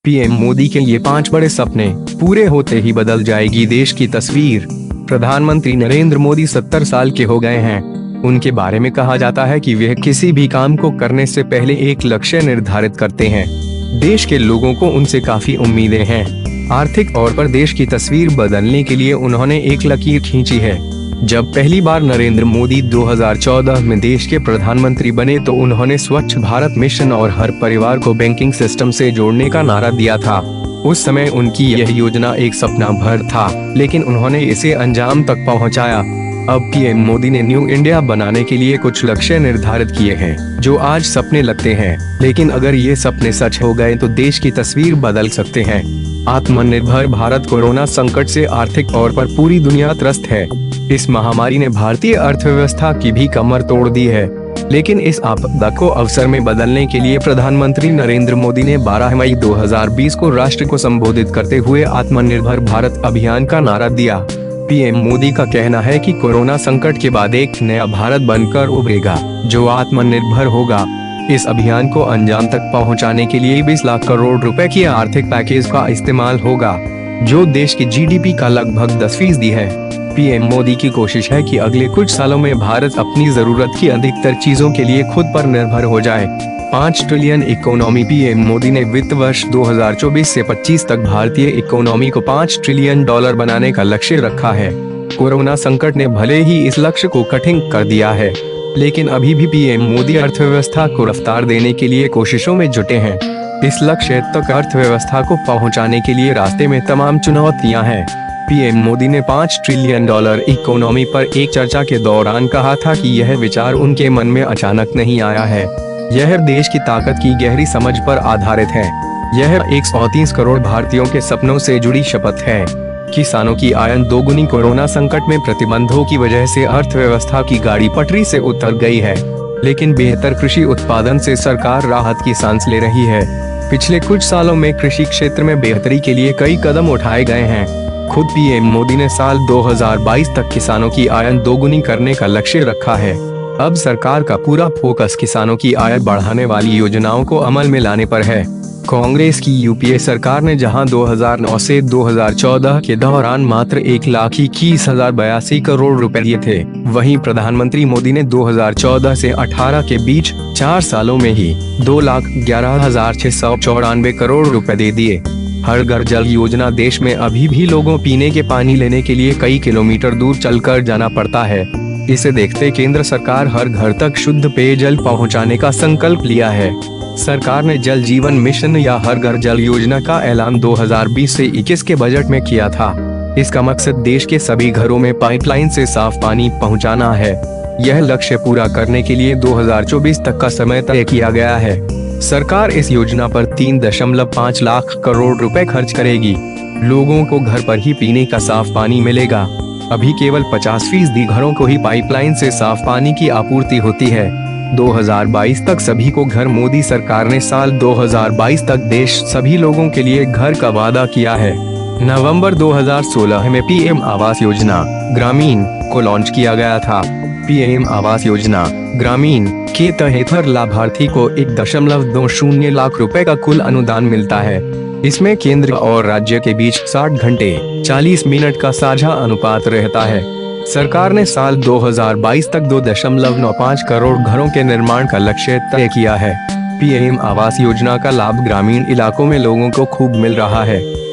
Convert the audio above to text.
PM Modi के ये 5 बड़े सपने पूरे होते ही बदल जाएगी देश की तस्वीर। प्रधानमंत्री नरेंद्र मोदी 70 साल के हो गए हैं। उनके बारे में कहा जाता है कि वे किसी भी काम को करने से पहले एक लक्ष्य निर्धारित करते हैं। देश के लोगों को उनसे काफी उम्मीदें हैं। आर्थिक तौर पर देश की तस्वीर बदलने के लिए उन्होंने एक लकीर खींची है। जब पहली बार नरेंद्र मोदी 2014 में देश के प्रधानमंत्री बने तो उन्होंने स्वच्छ भारत मिशन और हर परिवार को बैंकिंग सिस्टम से जोड़ने का नारा दिया था। उस समय उनकी यह योजना एक सपना भर था, लेकिन उन्होंने इसे अंजाम तक पहुंचाया। अब पीएम मोदी ने न्यू इंडिया बनाने के लिए कुछ लक्ष्य निर्धारित किए हैं, जो आज सपने लगते हैं, लेकिन अगर ये सपने सच हो गए तो देश की तस्वीर बदल सकते हैं। आत्मनिर्भर भारत। कोरोना संकट से आर्थिक तौर पर पूरी दुनिया त्रस्त है। इस महामारी ने भारतीय अर्थव्यवस्था की भी कमर तोड़ दी है, लेकिन इस आपदा को अवसर में बदलने के लिए प्रधानमंत्री नरेंद्र मोदी ने 12 मई 2020 को राष्ट्र को संबोधित करते हुए आत्मनिर्भर भारत अभियान का नारा दिया। पीएम मोदी का कहना है कि कोरोना संकट के बाद एक नया भारत बनकर उभरेगा, जो आत्मनिर्भर होगा। इस अभियान को अंजाम तक पहुंचाने के लिए 20 लाख करोड़ रुपए की आर्थिक पैकेज का इस्तेमाल होगा, जो देश की जीडीपी का लगभग 10% है। पीएम मोदी की कोशिश है कि अगले कुछ सालों में भारत अपनी जरूरत की अधिकतर चीजों के लिए खुद पर निर्भर हो जाए। 5 ट्रिलियन इकोनॉमी। पीएम मोदी ने वित्त वर्ष 2024 से 25 तक भारतीय इकोनॉमी को $5 ट्रिलियन बनाने का लक्ष्य रखा है। कोरोना संकट ने भले ही इस लक्ष्य को कठिन कर दिया है, लेकिन अभी भी पीएम मोदी अर्थव्यवस्था को रफ्तार देने के लिए कोशिशों में जुटे हैं। इस लक्ष्य तक अर्थव्यवस्था को पहुंचाने के लिए रास्ते में तमाम चुनौतियां हैं। पीएम मोदी ने $5 ट्रिलियन इकोनॉमी पर एक चर्चा के दौरान कहा था कि यह विचार उनके मन में अचानक नहीं आया है। यह देश की ताकत की गहरी समझ पर आधारित है। यह 130 करोड़ भारतीयों के सपनों से जुड़ी शपथ है। किसानों की आय दोगुनी। कोरोना संकट में प्रतिबंधों की वजह से अर्थव्यवस्था की गाड़ी पटरी से उतर गई है, लेकिन बेहतर कृषि उत्पादन से सरकार राहत की सांस ले रही है। पिछले कुछ सालों में कृषि क्षेत्र में बेहतरी के लिए कई कदम उठाए गए हैं। खुद पीएम मोदी ने साल 2022 तक किसानों की आय दोगुनी करने का लक्ष्य रखा है। अब सरकार का पूरा फोकस किसानों की आय बढ़ाने वाली योजनाओं को अमल में लाने पर है। कांग्रेस की यूपीए सरकार ने जहां 2009 से 2014 के दौरान मात्र 1,21,082 करोड़ रुपए दिए थे, वहीं प्रधानमंत्री मोदी ने 2014 से 18 के बीच 4 सालों में ही 2,11,694 करोड़ रुपए दे दिए। हर घर जल योजना। देश में अभी भी लोगों पीने के पानी लेने के लिए कई किलोमीटर दूर चलकर जाना पड़ता है। इसे देखते केंद्र सरकार हर घर तक शुद्ध पेयजल पहुंचाने का संकल्प लिया है। सरकार ने जल जीवन मिशन या हर घर जल योजना का ऐलान 2020 से 21 के बजट में किया था। इसका मकसद देश के सभी घरों में पाइपलाइन से साफ पानी पहुंचाना है। यह लक्ष्य पूरा करने के लिए 2024 तक का समय तय किया गया है। सरकार इस योजना पर 3.5 लाख करोड़ रुपए खर्च करेगी। लोगों को घर पर ही पीने का साफ पानी मिलेगा। अभी केवल 50% घरों को ही पाइपलाइन से साफ पानी की आपूर्ति होती है। 2022 तक सभी को घर। मोदी सरकार ने साल 2022 तक देश सभी लोगों के लिए घर का वादा किया है। नवंबर 2016 में पीएम आवास योजना ग्रामीण को लॉन्च किया गया था। पीएम आवास योजना ग्रामीण के तहत हर लाभार्थी को 1.20 लाख रुपए का कुल अनुदान मिलता है। इसमें केंद्र और राज्य के बीच 60 घंटे 40 मिनट का साझा अनुपात रहता है। सरकार ने साल 2022 तक 2.95 करोड़ घरों के निर्माण का लक्ष्य तय किया है। पीएम आवास योजना का लाभ ग्रामीण इलाकों में लोगों को खूब मिल रहा है।